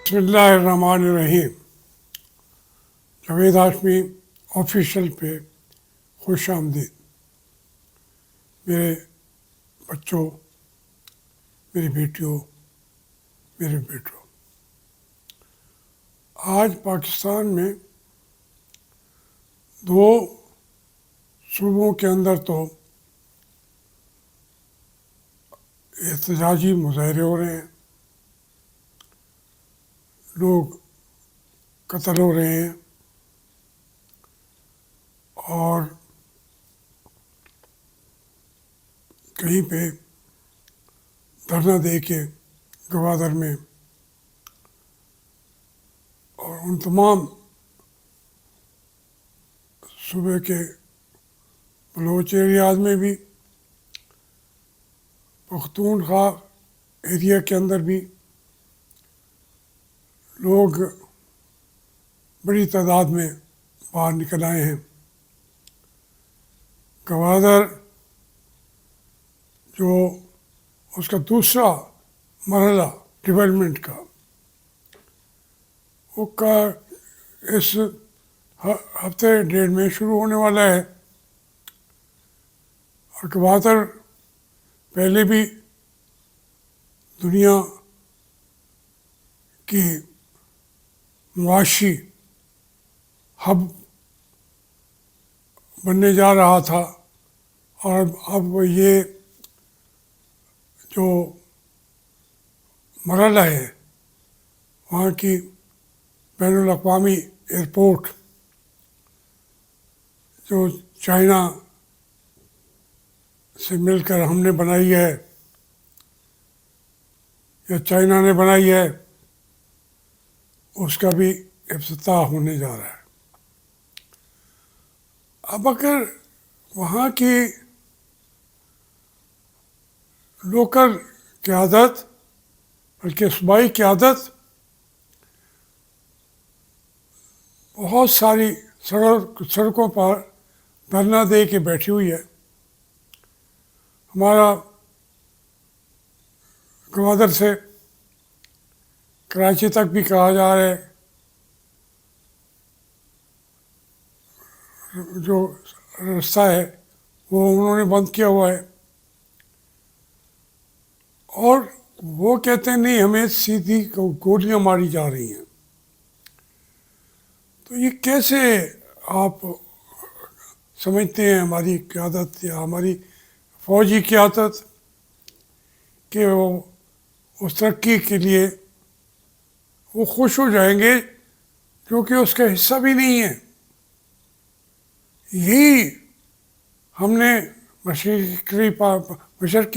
बिस्मिल्लाहिर्रहमानिर्रहीम। जावेद हाशमी ऑफिशियल पे खुश आमदीद। मेरे बच्चों, मेरी बेटियों, मेरे बेटों, आज पाकिस्तान में दो सूबों के अंदर तो एहतजाजी मुजाहरे हो रहे हैं, लोग कत्ल हो रहे हैं और कहीं पे धरना दे के गवादर में और उन तमाम सूबे के बलोच एरियाज में भी, पख्तूनख्वा एरिया के अंदर भी लोग बड़ी तादाद में बाहर निकल आए हैं। गवादर जो उसका दूसरा मरहला डेवलपमेंट का, वो का इस हफ्ते डेढ़ में शुरू होने वाला है। और गवादर पहले भी दुनिया की मुआशी हब बनने जा रहा था और अब ये जो मरहला है, वहाँ की बैनुल अक़वामी एयरपोर्ट जो चाइना से मिलकर हमने बनाई है या चाइना ने बनाई है, उसका भी इफ्तिताह होने जा रहा है। अब अगर वहाँ की लोकल क़यादत, बल्कि सूबाई क़यादत बहुत सारी सड़कों पर धरना दे के बैठी हुई है। हमारा गवादर से कराची तक भी कहा जा रहा है जो रास्ता है वो उन्होंने बंद किया हुआ है और वो कहते हैं नहीं, हमें सीधी गोलियां मारी जा रही हैं। तो ये कैसे आप समझते हैं हमारी क़यादत या हमारी फ़ौजी क़यादत कि वो उस तरक्की के लिए वो खुश हो जाएंगे जो कि उसका हिस्सा भी नहीं है। यही हमने मशरक़ी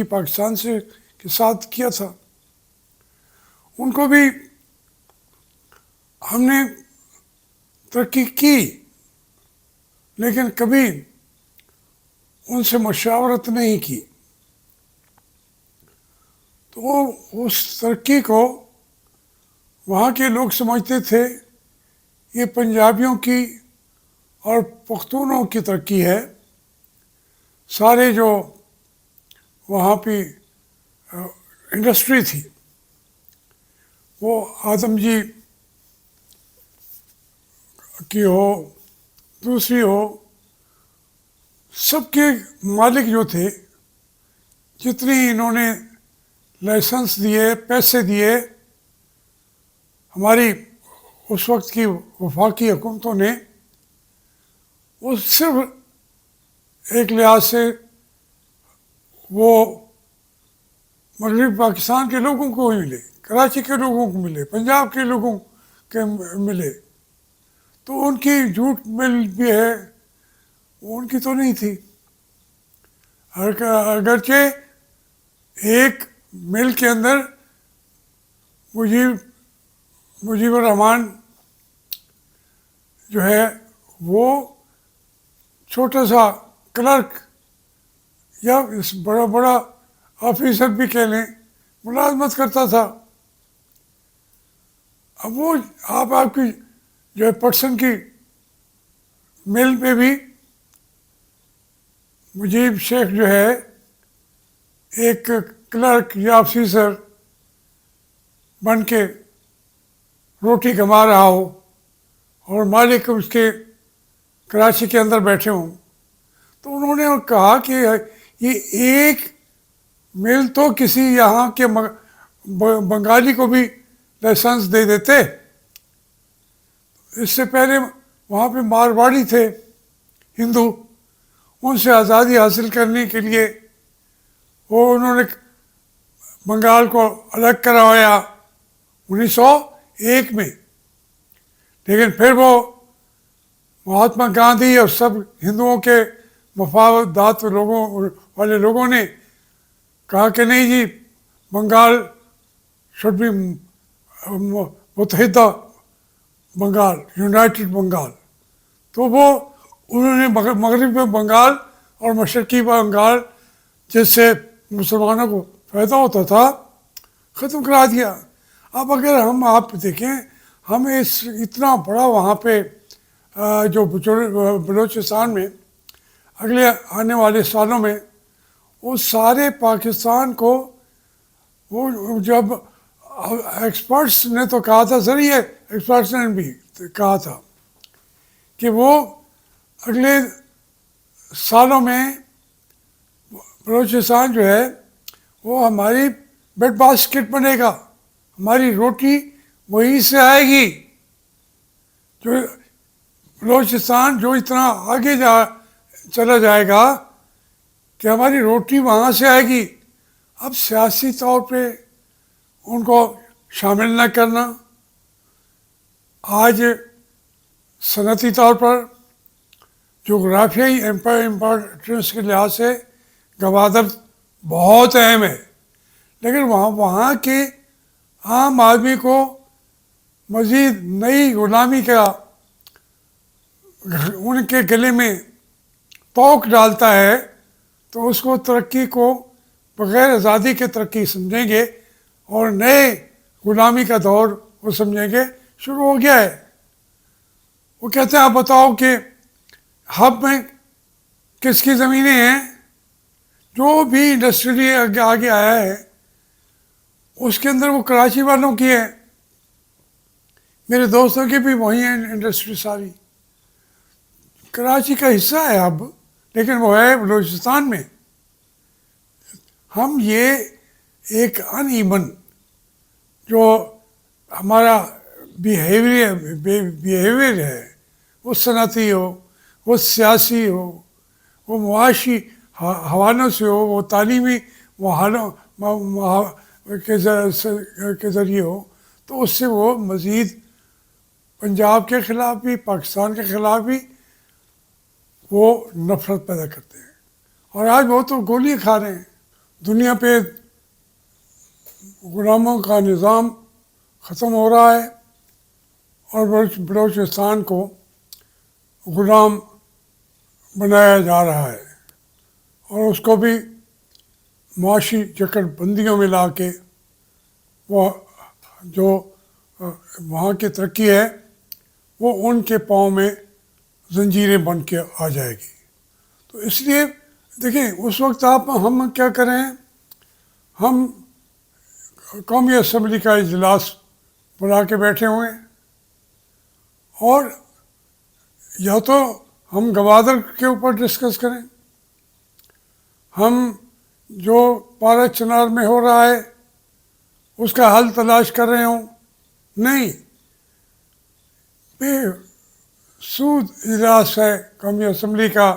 पाकिस्तान से के साथ किया था। उनको भी हमने तरक्की की, लेकिन कभी उनसे मशावरत नहीं की। तो उस तरक्की को वहाँ के लोग समझते थे ये पंजाबियों की और पख्तूनों की तरक्की है। सारे जो वहाँ पे इंडस्ट्री थी वो आदम जी की हो, दूसरी हो, सबके मालिक जो थे, जितनी इन्होंने लाइसेंस दिए, पैसे दिए, हमारी उस वक्त की वफाकी हुकूमतों ने, वो सिर्फ एक लिहाज से वो मगरबी पाकिस्तान के लोगों को ही मिले, कराची के लोगों को मिले, पंजाब के लोगों के मिले। तो उनकी जूट मिल भी है, वो उनकी तो नहीं थी। अगरचे एक मिल के अंदर मुजीबुर रहमान जो है वो छोटा सा क्लर्क या इस बड़ा बड़ा ऑफिसर भी कह लें, मुलाजमत करता था। अब वो आपकी जो है पटसन की मिल में भी मुजीब शेख जो है एक क्लर्क या ऑफिसर बन के रोटी कमा रहा हो और मालिक उसके कराची के अंदर बैठे हों, तो उन्होंने कहा कि ये एक मिल तो किसी यहाँ के बंगाली को भी लाइसेंस दे देते। इससे पहले वहाँ पे मारवाड़ी थे हिंदू, उनसे आज़ादी हासिल करने के लिए वो उन्होंने बंगाल को अलग करवाया 1901 में। लेकिन फिर वो महात्मा गांधी और सब हिंदुओं के मफादात वाले लोगों ने कहा कि नहीं जी, बंगाल शुड बी मुत्तहिदा बंगाल, यूनाइटेड बंगाल। तो वो उन्होंने मगरब में बंगाल और मशरक़ी बंगाल, जिससे मुसलमानों को फ़ायदा होता था, ख़त्म करा दिया। अब अगर हम आप देखें, हमें इतना बड़ा वहाँ पे जो बलूचिस्तान में अगले आने वाले सालों में वो सारे पाकिस्तान को, वो जब एक्सपर्ट्स ने तो कहा था, सर ये एक्सपर्ट्स ने भी कहा था कि वो अगले सालों में बलूचिस्तान जो है वो हमारी ब्रेड बास्केट बनेगा, हमारी रोटी वहीं से आएगी। जो बलूचिस्तान जो इतना आगे चला जाएगा कि हमारी रोटी वहाँ से आएगी। अब सियासी तौर पे उनको शामिल न करना, आज सनती तौर पर जोग्राफियाई इम्पोर्टेंस के लिहाज से गवादर बहुत अहम है, लेकिन वहाँ के आम आदमी को मज़ीद नई गुलामी का उनके गले में तोक डालता है, तो उसको तरक्की को बग़ैर आज़ादी के तरक्की समझेंगे और नए गुलामी का दौर वो समझेंगे शुरू हो गया है। वो कहते हैं आप बताओ कि हब में किसकी ज़मीनें हैं? जो भी इंडस्ट्रियली आगे आया है उसके अंदर वो कराची वालों की है, मेरे दोस्तों की भी वही है इंडस्ट्री सारी। कराची का हिस्सा है अब, लेकिन वो है बलूचिस्तान में। हम ये एक अनइवन जो हमारा बिहेवियर है, वो सनती हो, वो सियासी हो, वो मुआशी हवालों से हो, वो तालीमी के ज़रिए हो, तो उससे वो मज़ीद पंजाब के ख़िलाफ़ भी, पाकिस्तान के ख़िलाफ़ भी वो नफ़रत पैदा करते हैं। और आज वो तो गोलियाँ खा रहे हैं। दुनिया पे गुलामों का निज़ाम ख़त्म हो रहा है और बलूचिस्तान को गुलाम बनाया जा रहा है, और उसको भी मुआशी जकड़बंदियों में ला के वो जो वहाँ की तरक्की है वो उनके पाँव में जंजीरें बन के आ जाएगी। तो इसलिए देखें, उस वक्त हम क्या करें, हम कौमी असम्बली का इजलास बुला के बैठे हुए हैं, और या तो हम गवादर के ऊपर डिस्कस करें, हम जो पारा चनार में हो रहा है उसका हल तलाश कर रहे हों, नहीं, बेसूद इजलास है कौमी असम्बली का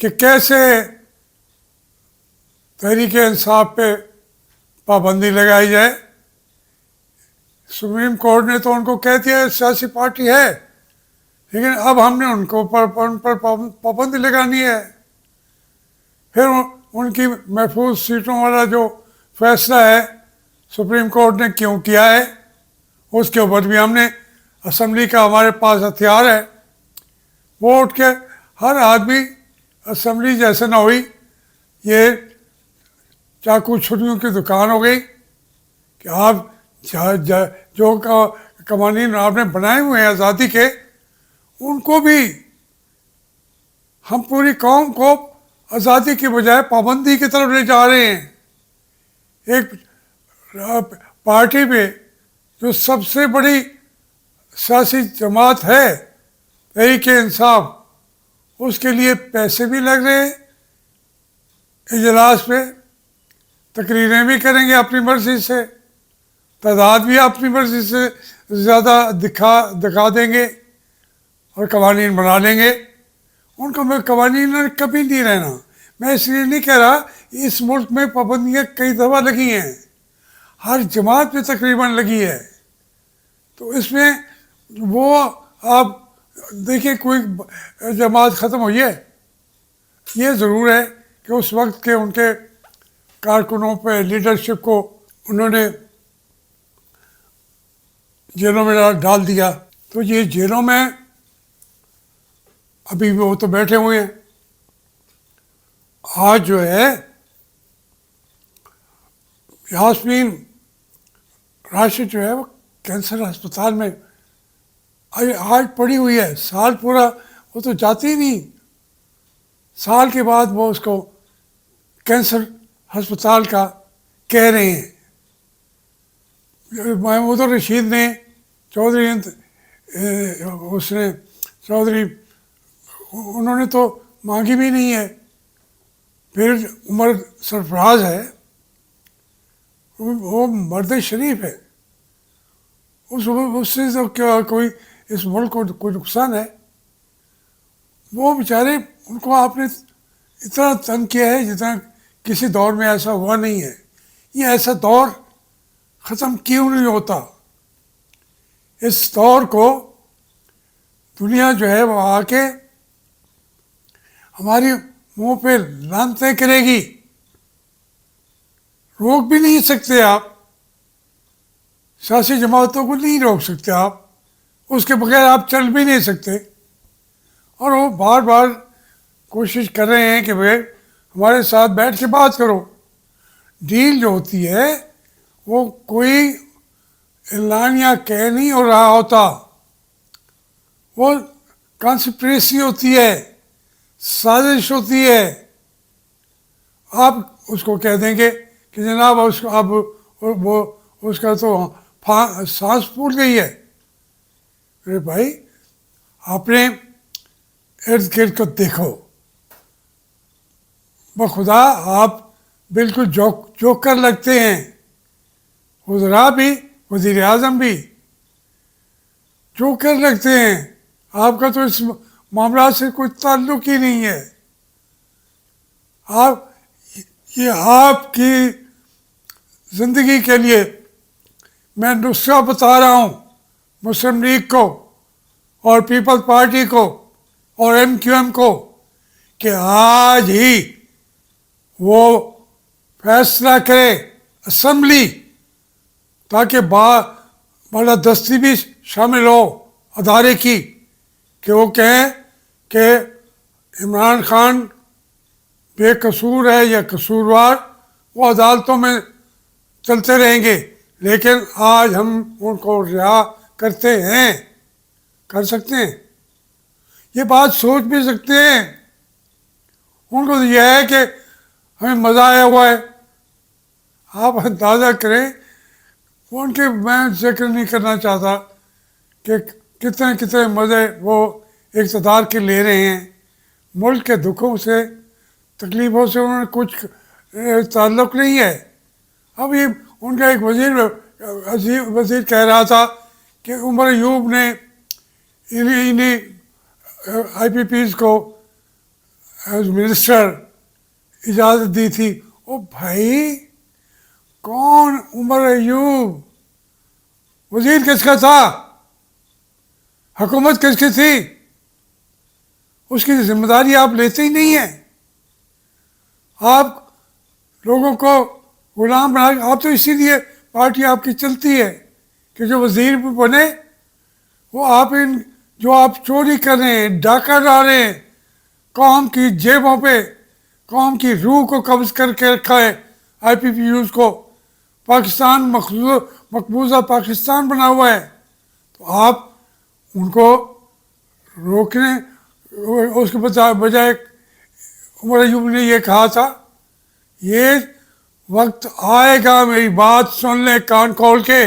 कि कैसे तहरीक इंसाफ पे पाबंदी लगाई जाए। सुप्रीम कोर्ट ने तो उनको कह दिया सियासी पार्टी है, लेकिन अब हमने उन पर पाबंदी लगानी है। फिर उनकी महफूज सीटों वाला जो फैसला है सुप्रीम कोर्ट ने क्यों किया है, उसके ऊपर भी हमने असम्बली का हमारे पास हथियार है, वोट के हर आदमी असम्बली जैसे ना हुई ये चाकू छुरियों की दुकान हो गई कि आप जो कवानीन आपने बनाए हुए हैं आज़ादी के, उनको भी हम पूरी कौम को आज़ादी के बजाय पाबंदी की तरफ ले जा रहे हैं। एक पार्टी पे जो सबसे बड़ी सियासी जमात है तहरीक इंसाफ, उसके लिए पैसे भी लग रहे हैं, इजलास पे तकरीरें भी करेंगे अपनी मर्ज़ी से, तादाद भी अपनी मर्ज़ी से ज़्यादा दिखा देंगे और कवानीन बना लेंगे। उनको मैं कवानीन ने कभी नहीं रहना। मैं इसलिए नहीं कह रहा, इस मुल्क में पाबंदियाँ कई दफ़ा लगी हैं, हर जमात पे तकरीबन लगी है। तो इसमें वो आप देखिए कोई जमात ख़त्म हुई है, ये ज़रूर है कि उस वक्त के उनके कारकुनों पे लीडरशिप को उन्होंने जेलों में डाल दिया। तो ये जेलों में अभी वो तो बैठे हुए हैं। आज जो है यास्मीन राशिद जो है वो कैंसर अस्पताल में आज पड़ी हुई है, साल पूरा वो तो जाती ही नहीं, साल के बाद वो उसको कैंसर अस्पताल का कह रहे हैं। महमूद रशीद ने चौधरी उसने चौधरी उन्होंने तो मांगी भी नहीं है। फिर उमर सरफराज है, वो मर्द शरीफ है, उससे तो क्या कोई इस मुल्क को कोई नुकसान है? वो बेचारे, उनको आपने इतना तंग किया है जितना किसी दौर में ऐसा हुआ नहीं है। ये ऐसा दौर ख़त्म क्यों नहीं होता? इस दौर को दुनिया जो है वो आके हमारी मुंह पे लानतें करेगी, रोक भी नहीं सकते आप, सियासी जमातों को नहीं रोक सकते आप, उसके बगैर आप चल भी नहीं सकते। और वो बार बार कोशिश कर रहे हैं कि भाई हमारे साथ बैठ के बात करो। डील जो होती है वो कोई एलानिया कह नहीं हो रहा होता, वो कॉन्स्पिरेसी होती है, साजिश होती है। आप उसको कह देंगे कि जनाब उसको अब वो उसका तो सांस फूल गई है। अरे भाई, आपने इर्द गिर्द को देखो, बखुदा आप बिल्कुल जोकर लगते हैं। वज़रा भी, वज़ीर आज़म भी जोकर लगते हैं। आपका तो इस मामला से कोई ताल्लुक ही नहीं है। ये आपकी ज़िंदगी के लिए मैं नुस्खा बता रहा हूँ मुस्लिम लीग को और पीपल्स पार्टी को और MQM को कि आज ही वो फैसला करे असम्बली, ताकि बालादस्ती भी शामिल हो अदारे की, कि वो कहें कि इमरान खान बेकसूर है या कसूरवार, वो अदालतों में चलते रहेंगे, लेकिन आज हम उनको रिहा करते हैं, कर सकते हैं। ये बात सोच भी सकते हैं। उनको तो यह है कि हमें मज़ा आया हुआ है। आप अंदाज़ा करें, उनके, मैं जिक्र नहीं करना चाहता कि कितने कितने मज़े वो इक़्तिदार के ले रहे हैं। मुल्क के दुखों से, तकलीफ़ों से उन्होंने कुछ ताल्लुक़ नहीं है। अब ये उनका एक वज़ीर कह रहा था कि उमर अयूब ने इन्हीं IPPs को एज मिनिस्टर इजाज़त दी थी। ओ भाई, कौन उमर अयूब? वज़ीर किसका था? हुकूमत किसकी थी? उसकी जिम्मेदारी आप लेते ही नहीं है। आप लोगों को गुलाम बना, आप तो इसीलिए पार्टी आपकी चलती है कि जो वज़ीर बने वो आप जो आप चोरी कर रहे हैं, डाका डाल रहे हैं, कौम की जेबों पे, कौम की रूह को कब्ज़ करके रखा है IPPUs को, पाकिस्तान मकबूजा पाकिस्तान बना हुआ है। तो आप उनको रोकने, उसके बजाय उमर अयूब ने ये कहा था, ये वक्त आएगा, मेरी बात सुन ले कान खोल के,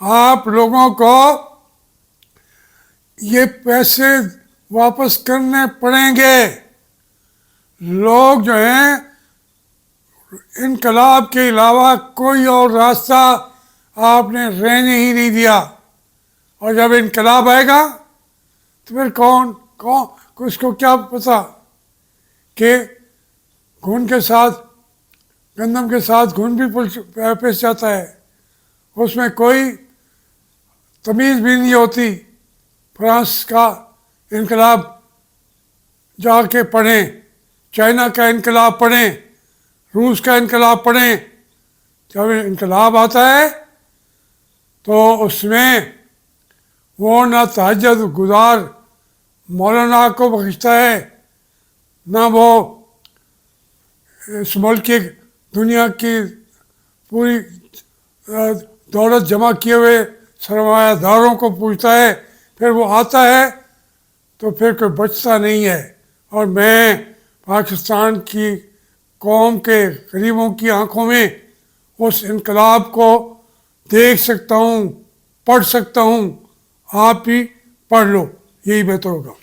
आप लोगों को ये पैसे वापस करने पड़ेंगे। लोग जो हैं इनकलाब के अलावा कोई और रास्ता आपने रहने ही नहीं दिया। और जब इनकलाब आएगा तो फिर कौन कौन उसको क्या पता कि घुन के साथ, गंदम के साथ घुन भी पेश जाता है, उसमें कोई तमीज़ भी नहीं होती। फ्रांस का इनकलाब जाके पढ़ें, चाइना का इनकलाब पढ़ें, रूस का इनकलाब पढ़ें। जब इनकलाब आता है तो उसमें वो ना तहज्जुद गुजार मौलाना को बख्शता है, ना वो इस मुल्क की दुनिया की पूरी दौलत जमा किए हुए सरमायादारों को पूछता है। फिर वो आता है तो फिर कोई बचता नहीं है। और मैं पाकिस्तान की कौम के गरीबों की आंखों में उस इनकलाब को देख सकता हूँ, पढ़ सकता हूँ। आप भी पढ़ लो, यही बेहतर होगा।